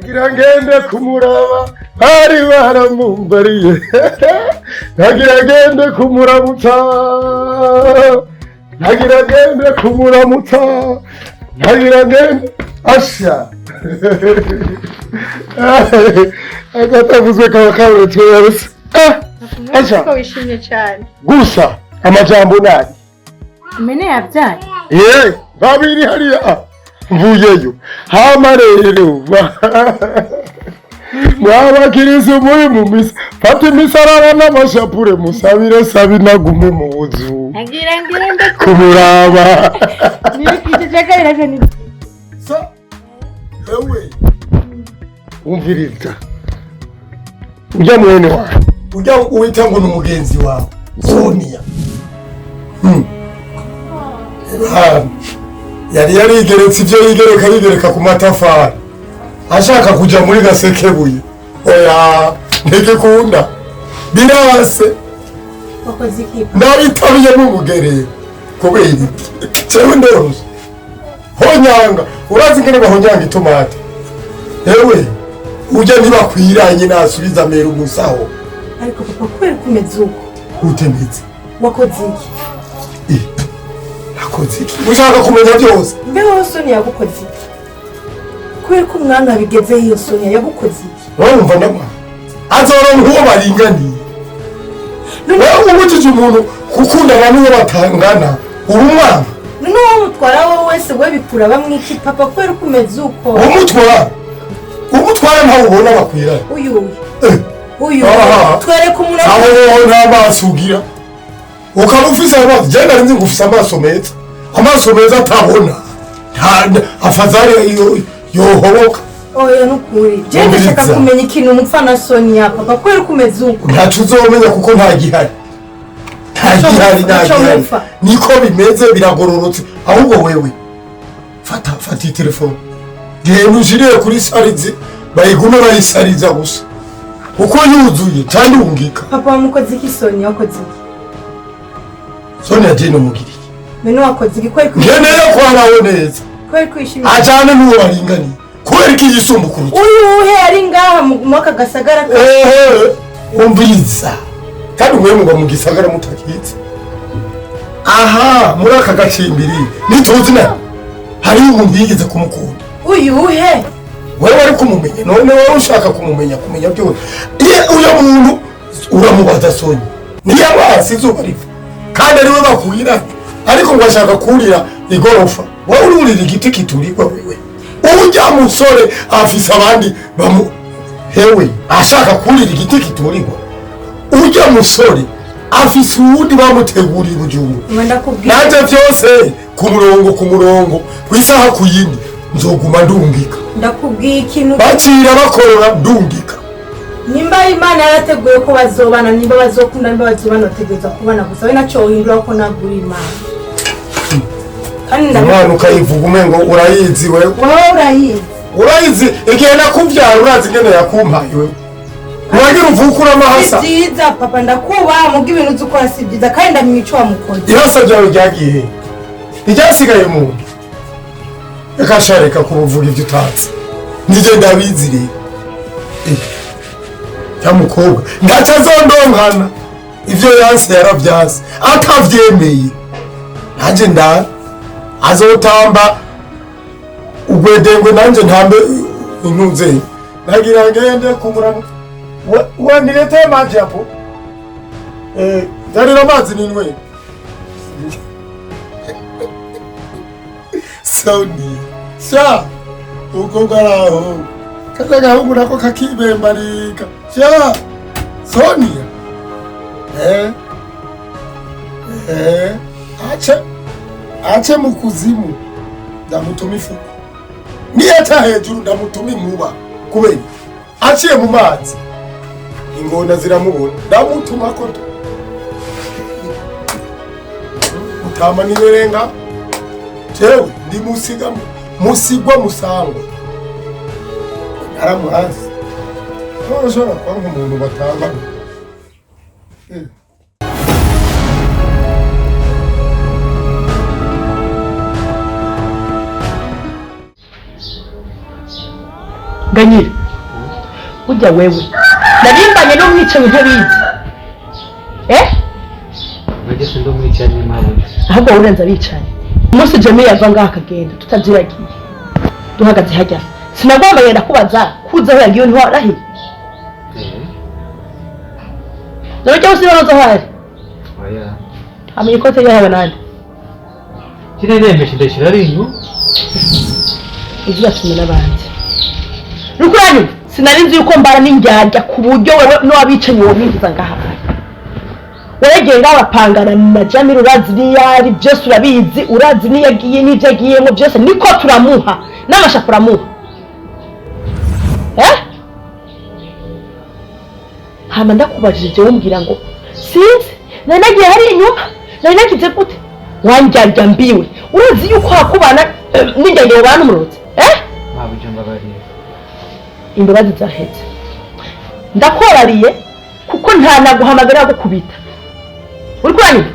nagira ngende kumuraba bari baramumbariye nagira ngende kumuramutsa nagira ngende kumuramutsa nagira ngende asha agatavuzwe kaba kabutse yose asha ko wishimye cyane gusa amajambo nani mene yabyaye babiri hariya mvuyeyo hama rero mwabakiriza muri mu misa fata imisarara n'amashapure musabire sabi nagume mu buzu nagira ngende kumuraba nikijegerera ni so ewe umviriza ujya mwene wawe ujya uwita ngo n'umugenzi wawe Sonia yari yarigeretse ibyo yigereka ku matafari ashaka kujya muri Gasekebuye oya ntegekunda birase wakoze iki nabitabiye n'umugereye kubera iki cyewe ndoroje honyanga urazi ngene bahonyanga itomate ewe ujya ntibakwiranye nasubiza mera umusaho ariko papa kweri kumeze uko utemetse wakoze iki nakoze iki ushaka kumenya byose mbeho Sonia yagukoze iki kweri ko umwana bigeze iyo Sonia yagukoze iki urumva ndamwa azoronka uwo baringaniye wewe ubujije umuntu gukundana n'uwo batangana uri umwana n'uwo mutwara wowe wese we bikura bamwiki papa kweri kumeze uko umutwara ntawe ubona bakwiranye uyu twereka umuntu aho nta maso ugira ukaba ufise amaso genda nzi ngo ufise amaso meza atabona afadhali yohoboka oya nukuri je ndashaka kumenya ikintu umupfa na Sonia papa kweri kumeze uko ntacu uzomenya kuko nta gihari niko bimeze biragororotse ahubwo wewe fata telefone genda ushiriye kuri sarize bayigume bayisariza gusa uko yuzuye kandi ungika papa wamukoze iki Sonia wakoze iki Sonia jeno mugiriki meno wakoze iki kweri ngeneye kwaraho neza kweri kwishimye ajane n'uwo baringani kweri kiyisumbu kuruta uyu ari ngaha mu mwaka Gasagara umviriza kandi mwe ngo mu Gisagara mutakitse aha muri aka gacimbiri nituzi na hari umuntu yigeze kumukunda uyu wewe ari kumumenya none wowe ushaka kumenya byose uyo muntu uramubaza Sonia niya basi izuba riva kandi ariwe bakwira ariko ngo ashaka kurira igorofa wowe ururira igiti kiturigwa wewe ujya musore afise abandi hewe ashaka kurira igiti kiturigwa ujya musore afise uwundi bamuteguriye ubujumbu naje byose ku murongo kwisaha kuyindi nzoguma ndungika ndakubwiye ikintu bacira bakorora ndungika nimba Imana yarateguye ko bazobana nimba bazokunda nimba bazobana tegeza kubana gusa we naco hindura ko nagura Imana kandi ndamwana ukayivuga umengo urayizi wewe urayizi igihe nakubyara urazi ngene yakumpaye wewe wagira uvukura amahasa byiza papa ndakuba muga ibintu uzukora si byiza kandi ndamwica wamukoze ihasa ryawe ryagiye iryasigaye mu akashareka kuvuga ibyo utatse nije ndabizi rero cyamukobwa ndaca zondonkana ivyo yansi yaravyazi atavyemeye nanje ndara azotamba ugwedengwe nanje ntambe intuze nagira ngende kumuramo wanilete maji hapo darira mazi ninwe Sonia sha uko garaho kaza gahungu nako kakibembarika sha Sonia ache mukuzimu ndamutuma ifuku niyata hejuru ndamutuma inkuba kubera aciye mu mazi ingona ziramubona ndamutuma ko utama nirenga jewe ndi musigwa musangwa aramuhazi nshobora kwanga umuntu batanga ganyira ujya wewe narimbanye no mwicaye ntabizi bagese ndo mwicaye mabuja ahubwo urenza bicaye umunsi Jamie yava ngaha akagenda tutaziragiye duhagaze hajya sinagomba yenda kubaza kuza aho yagiye ntwarahi Nabyo usibaza hari oya amenye ko tege haba nande kireremeshe ndashira rinyu igira kimwe n'abandi rukuranye sinarinzi yuko mbara n'injyajya ku buryo wewe n'abicenye uwo mingiza ngaha weregeye ngaho bapangana na Jamie urazi niyari byose urabizi urazi niyagiye n'ibyo agiyemo byose niko turamuha n'amasha turamuha hama ndakubajije umbwira ngo sinzi nari nagiye hari inyuma nari nagize gute wanjyajya mbiwe urazi yuko hakubana n'injyajya bana umurozi mabuja mbabariye imbabazi zahetse ndakorariye kuko nta naguhamagara gukubita uri kuranyuma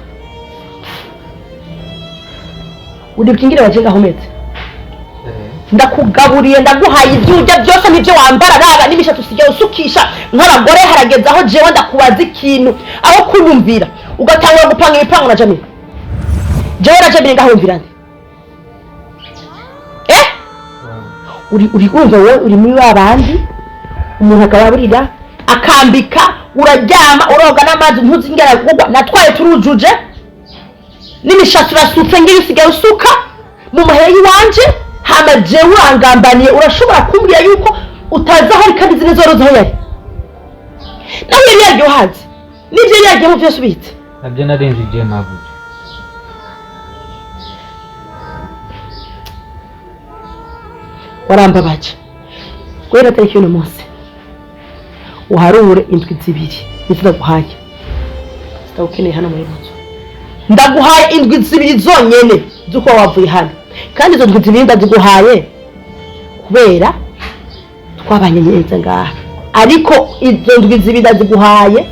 uri bwingire bajenga hometse ndakugaburiye ndaguhaye ibyujya byose nibyo wambara raba nibisha tusigaye usukisha nk'abagore harageza aho jewe ndakubaza ikintu aho kunyumvira ugatangura gupanga ibipango na Jamie jewe na Jamie ngahumvira nde uri kumva wowe uri muri babandi umuntu akababurira akambika uraryama uroga n'amazi ntuzingera kugwa natwaye turujuje n'imishatsi urasutse ngira usigaye usuka mu mahera yiwanje hama jewe urangambaniye urashobora kumbwira yuko utaza hari kandi zine zoroza aho yari nawe yari yaryo hazi n'ibyo yari yaryo byose ubitse nabyo narenze igihe mabuja warambabaje gwera tariki uno munsi uharure indwi zibiri niziraguhaye sitawukeneye hano muri nzu ndaguhaye indwi zibiri zonyene zuko wavuye hano kandi izo ndwi zibiri ndaziguhaye kubera twabanye neza ngaha ariko izo ndwi zibiri ndaziguhaye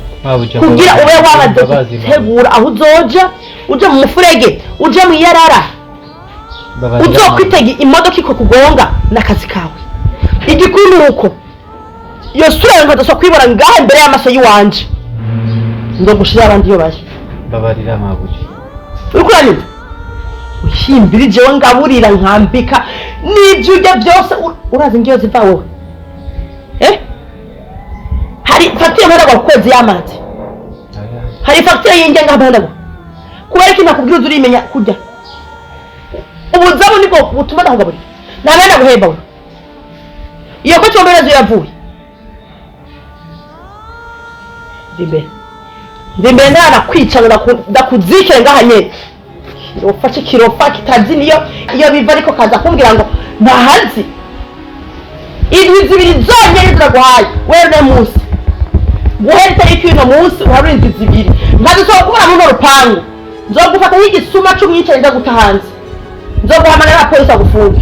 kugira ube wamaze gutegura aho uzoja uja mu mufurege uja mu iyarara uzokwitega imodoka ikugonga n'akazi kawe igikuru nuko iyo sura yawe nkadaswa kwibora ngaha imbere y'amaso yiwanje ndo gushira abandi yo baje babarira mabuja ukuranye uhimbira jewe ngaburira nkambika n'ibyo ujya byose urazi ngiyo ziva wowe hari fatiye mpera ku kwezi y'amazi hari fatiye y'ingenga mpera kubera ko nakubwira uzurimenya kujya ubuzabu niko butuma ndahagaburira nabana guhemba we iyo ko cyombera ziravuye Ndimbe ndana kwicara ndakuzikire ngahanye ufashe kirofa kitazi iyo biva ariko kaza kumbwira ngo ntahazi indwi zibiri zonyene ziraguhaye wewe ne munsi guhera tariki uno munsi uharura indwi zibiri nkazisohoka kubura mu rupangu nzogufata nk'igisuma c'umwicaye ndaguta hanze nzoguhamagara abapolisi agufunge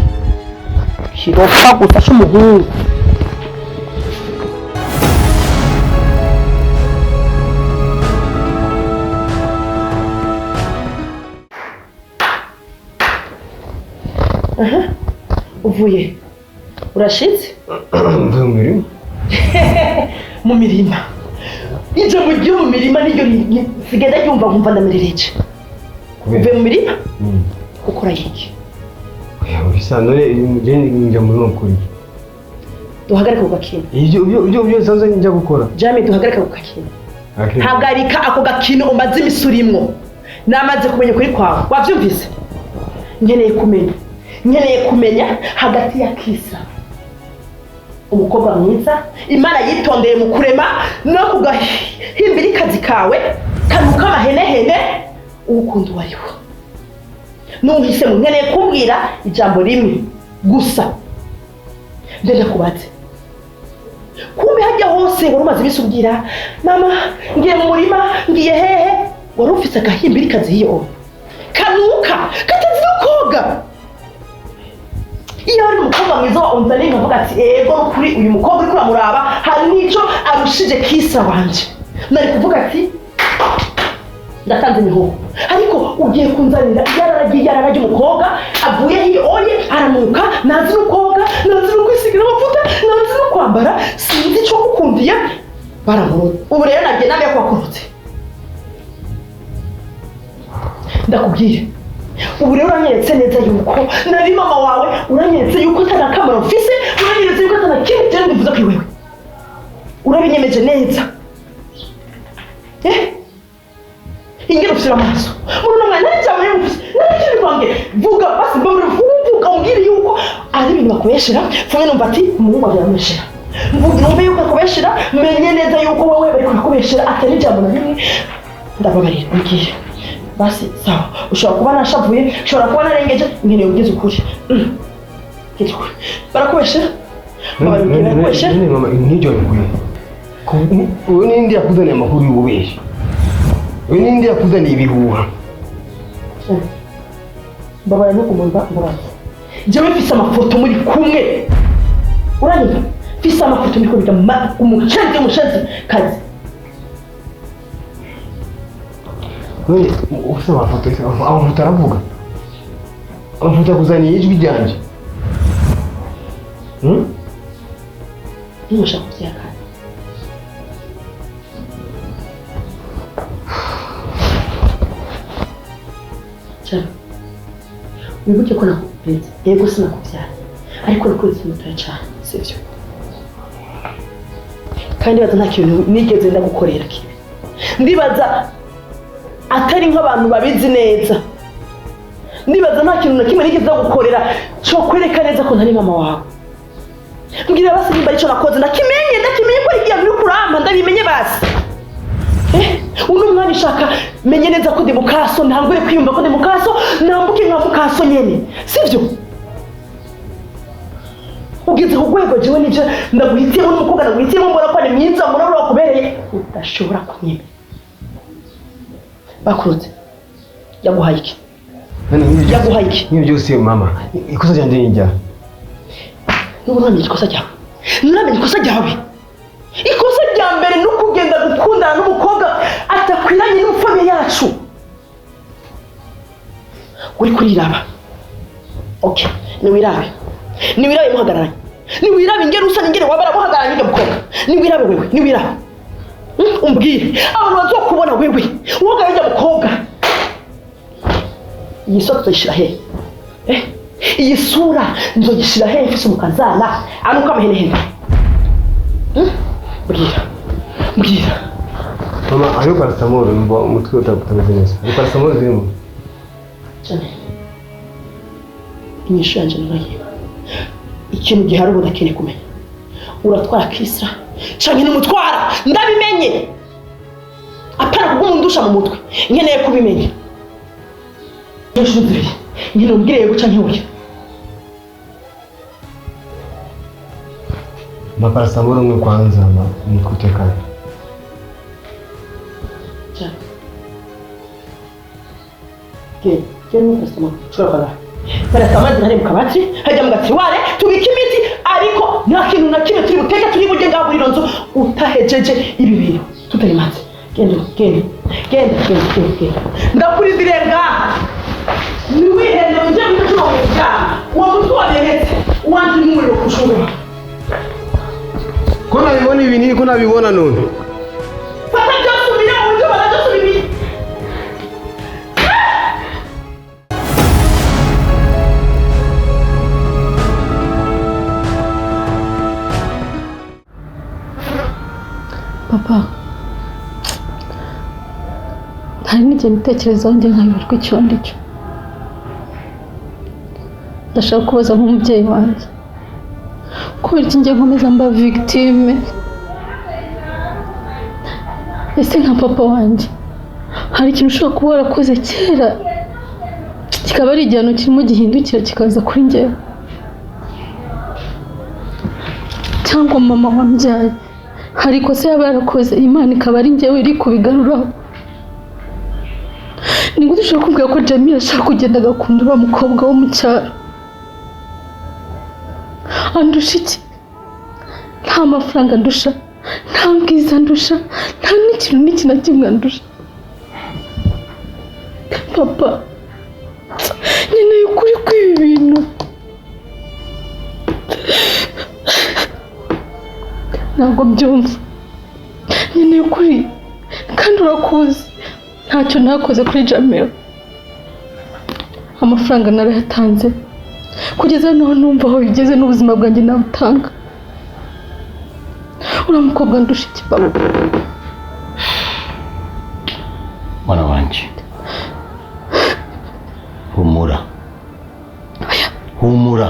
kirofa gusa c'umuhungu uvuye urashitse mvuye mu mirima mu mirima ije mu gihe mu mirima niyo sigenda yumva nkumva ndamerereje uvuye mu mirima ukora iki oya bisanone njya muri mukuri duhagarika ku gakino ibyo sanze njya gukora Jamie duhagarika ku gakino hagarika ako gakino umaze imisurimwo namaze kumenya kuri kwawe wavyumvise nkeneye kumenya hagati ya Kisa umukobwa mwiza Imana yitondeye mu kurema no kugahimbira ikazi kawe kanuka amahenehene ukunda wariho nuhise nkeneye kubwira ijambo rimwe gusa ndenda kubaze kumbe hajya hose wari umaze bisubwira mama ngiye mu murima ngiye hehe wari ufise agahimbira ikazi hiyo kanuka katazi koga iyo ari umukobwa mwiza wa unzane nkavuga ati ego kuri uyu mukobwa uri kuramuraba hari nico arushije Kisa wanje nari kuvuga ati ndatanze imihoho ariko ugiye kunzanira yararagiye umukobwa avuye hiyo oye aranuka nazi no koga nazi no kwisigira amavuta nazi no baramuroze ubu rero nagiye nawe kwakurutse ndakubwire ubu rero uranyeretse neza yuko nari mama wawe uranyeretse yuko atanakamaro mfise uranyeretse yuko atanakindi cyane bivuze kuri wewe urabinyemeje neza ingero ufite amaso uruna mwana n'icyawe y'umufise n'ikindi kwange vuga basi mbona vuga umbwire yuko ari ibintu bakoresha fumwe numva ati umuhungu abyameshera numve yuko akoresha menye neza yuko wowe bari kukoresha atari ijambo na rimwe ndababarira umbwire basi sawa ushobora kuba nashavuye ushobora kuba narengeje nkeneye ubwiza ukuri barakoresha barakoresha mama nk'ibyo bikuye ubu n'indi yakuzaniye amakuru y'ububeshyi ubu n'indi yakuzaniye ibihuha mbabara no kumumva muraza jewe mfise amafoto muri kumwe uranyumva mfise amafoto muri kumwe umushazi kazi none ufite amafoto amafoto aravuga amafoto yakuzaniye ijwi ryanje ntushaka kubyakana cyane wibuke ko nakubwiye yego sinakubyara ariko nakuze mutoya cyane sibyo kandi baza nta kintu nigeze ndagukorera kibi ndibaza atari nk'abantu babizi neza ndibaza nta kintu na kimwe nigeze ndagukorera cyo kwereka neza ko ntari mama wawe mbwira basi nimba icyo nakoze ndakimenye ko igihe muri kuramba ndabimenye basi uno mwana ishaka menye neza ko ndi mukaso ntangure kwiyumva ko ndi mukaso nambuke nka mukaso nyene sivyo ugeze ku rwego jewe nije ndaguhitiyemo n'umukobwa ndaguhitiyemo mbona ko ari mwiza mbona ko wakubereye udashobora kunyemera bakurutse yaguhaye iki yaguhaye iki niyo byose mama ikosa ryanje n'injya nubu namenye ikosa ryawe namenye ikosa ryawe ikosa rya mbere no kugenda gukundana n'umukobwa atakwiranye n'umufame yacu uri kuriraba okay niwirabe muhagararanye niwirabe ingero usa n'ingero wabara muhagararanye n'umukobwa niwirabe wewe niwirabe umbwire abantu bazokubona wewe uhagararanye n'umukobwa iyi sura tuyishira he iyi sura nzogishira he mfise umukazana anuka amahenehene mbwira mama ayo paracetamol mba umutwe utameze neza ayo paracetamol zirimo cyane inyishu yanje narayiba ikintu gihari ubu ndakeneye kumenya uratwara Kisra canke n'umutwara ndabimenye apana kugumundusha mu mutwe nkeneye kubimenya yeshudiri nyine umbwire yego canke oya maparacetamol mwe kwanza umutwe utekanye Kenu paracetamol chora paracetamol zirari mu kabati hajya mu gatiware tubika imiti ariko nta kintu na kimwe turi buteka turi burye ngaho muri ronzo utahejeje ibi bintu tutari maze genda ndakurizire ngaha niwihende uje gucuma mu cyama uwo mutwe waberetse uwanje n'umuriro kushobora ko nabibona ibinini ko nabibona none fata byose ubire mu buryo barabyose bibiri papa hari n'igihe mbitekerezaho njye nkayoberwa icyo ndi cyo ndashaka kubaza nk'umubyeyi wanjye kubera iki njye nkomeza mba victime ese nka papa wanjye hari ikintu ushobora kuba warakoze kera kikaba ari igihano kirimo gihindukira kikaza kuri njyewe cyangwa mama wambyaye hari ikosa yaba yarakoze Imana ikaba ari njyewe iri kubigaruraho ni gute ushobora kumbwira ko Jamila ashaka kugenda agakunda uriya mukobwa wo mu cyaro andusha iki nta mafaranga ndusha nta bwiza ndusha nta n'ikintu n'iki na kimwe andusha papa nkeneye ukuri kw'ibi bintu ntabwo byumva ntacyo nakoze kuri Jamil. Amafaranga narayatanze kugeza naho numva aho bigeze n'ubuzima bwanjye nabutanga. Uriya mukobwa ndusha iki papa? Mwana wanje, humura humura.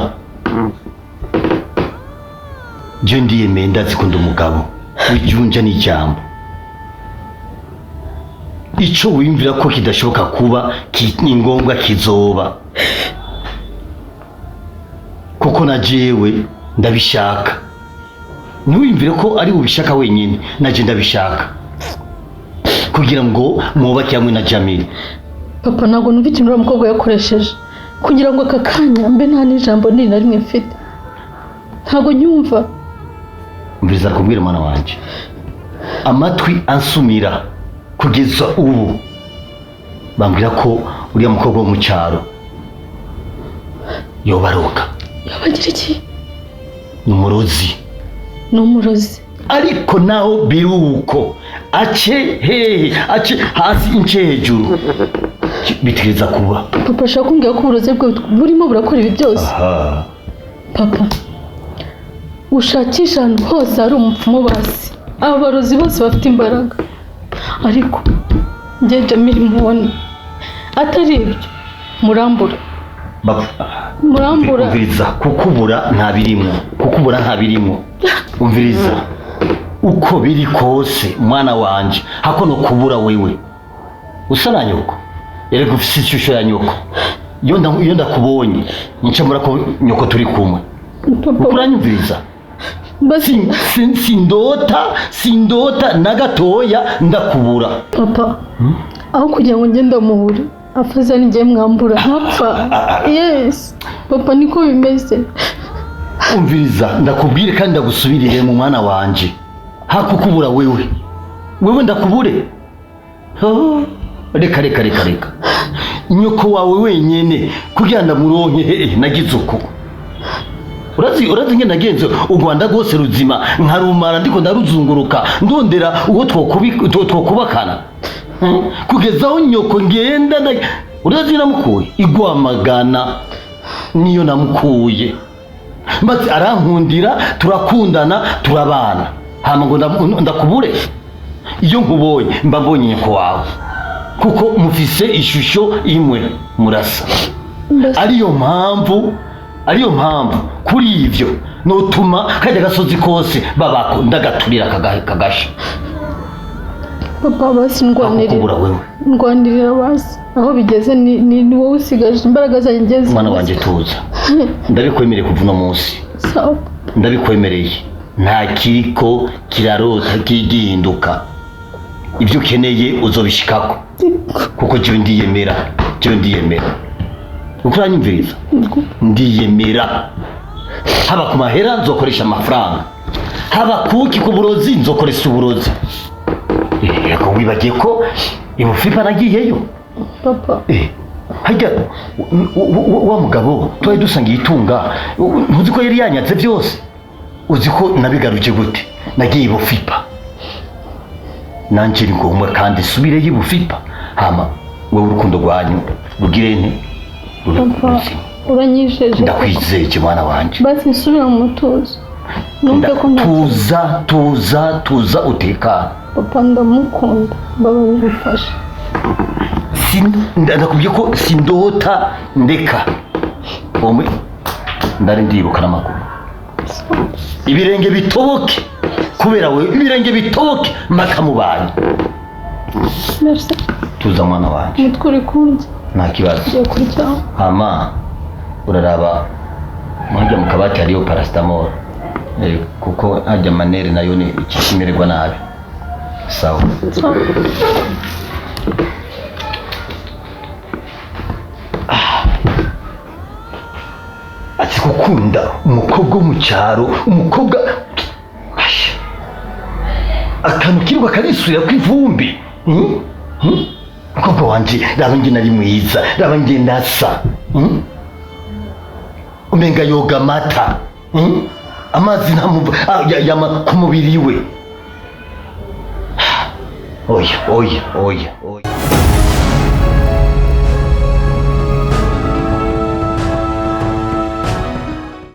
Je ndiyemeye ndazikunda umugabo w'ijunja n'ijambo. Ico wimvira ko kidashoboka kuba ni ngombwa kizoba, kuko na jewe ndabishaka. Ntiwimvire ko ari ubishaka wenyine, naje ndabishaka kugira ngo mwubake hamwe na Jamil. Papa ntabwo numva ikintu uriya mukobwa yakoresheje kugira ngo aka kanya mbe nta n'ijambo nini na rimwe mfite. Ntabwo nyumva. Mbiza kubwira mwana wanje, amatwi ansumira kugeza ubu bambwira ko uriya mukobwa wo mu cyaro yobaroka. Yabagira iki? Numurozi. Numurozi. Ariko naho biruko ace hasi ince hejuru bitegeza kuba. Papa shaka kumbwira ko uburozi bwe burimo burakora ibi byose. Aha. Papa ushakisha ahantu hose hari umupfumu basi. Aba barozi bose bafite imbaraga. Ariko njye Jamil mubona atari ibyo murambura. Murambura. Umviriza, kukubura nta birimo. Umviriza, uko biri kose mwana wanje hako no kubura wewe usa na nyoko. Erega ufise ishusho ya nyoko. Iyo ndakubonye ncamura ko nyoko turi kumwe. Ukuranyumviriza? Basi sindota na gatoya ndakubura. Papa aho kugira ngo ngende muhure afaza ngiye mwambura ntapfa. Yes papa niko bimeze. Umviriza, ndakubwire kandi ndagusubirire mu mwana wanje. Hakukubura wewe ndakubure. Reka nyoko wawe wenyene kugira ndamuronke nagize uko. Urazi nge nagenze u Rwanda rwose ruzima nkarumara ndiko ndaruzunguruka ndondera uwo twokubakana kugeza aho nyoko ngenda. Urazi namukuye igwamagana niyo namukuye, maze arankundira turakundana turabana. Hama ngo ndakubure? Iyo nkubonye mba mbonye nyoko wawe kuko mufise ishusho imwe murasa. Ariyo mpamvu kuri ivyo notuma kajya gasozi kose babako ndagaturira kagasha. Papa basi ndwanirira basi aho bigeze ni wowe usigaje imbaraga zanjye ngeze. Mwana wanje tuza, ndabikwemereye kuva uno munsi. Sawa, ndabikwemereye. Nta kiriko kirarota kigihinduka. Ibyo ukeneye uzobishikako kuko je ndiyemera. Ukuranyumviriza? Ndiyemera. Haba ku mahera nzokoresha amafaranga, haba kuki ku burozi nzokoresha uburozi. Yego wibagiye ko ibufipa nagiyeyo. Papa hajya wa mugabo twari dusangiye itunga, ntuzi ko yari yanyatse byose? Uzi ko nabigaruje gute? Nagiye ibufipa nanje ni ngombwa kandi subire yibufipa. Hama wowe urukundo rwanyu rugire nte? Papa uranyijeje? Ndakwizeje mwana wanje. Basi nsubira mu mutuzo. Tuza utekana. Papa ndamukunda, babarira ufashe. Ndakubwiye ko sindota ndeka. Omwe ndari ndiruka namakuru. Ibirenge bitoboke kubera we, ibirenge bitoboke makamubaye. Merci. Tuza mwana wanje. Mutwuri kunze. Nta kibazo. Ngiye kurya. Hama uraraba mwajya mu kabati hariyo paracetamol. Kuko ajya manere nayo ni ikishimirwa nabi. Sawa. Ati gukunda umukobwa mu cyaro, umukobwa akantu kiruka karisubira kw'ivumbi. Umukobwa wanje raba nge nari mwiza, raba nge ndasa. Umenga yoga amata. Amazi ku mubiri we. Oya.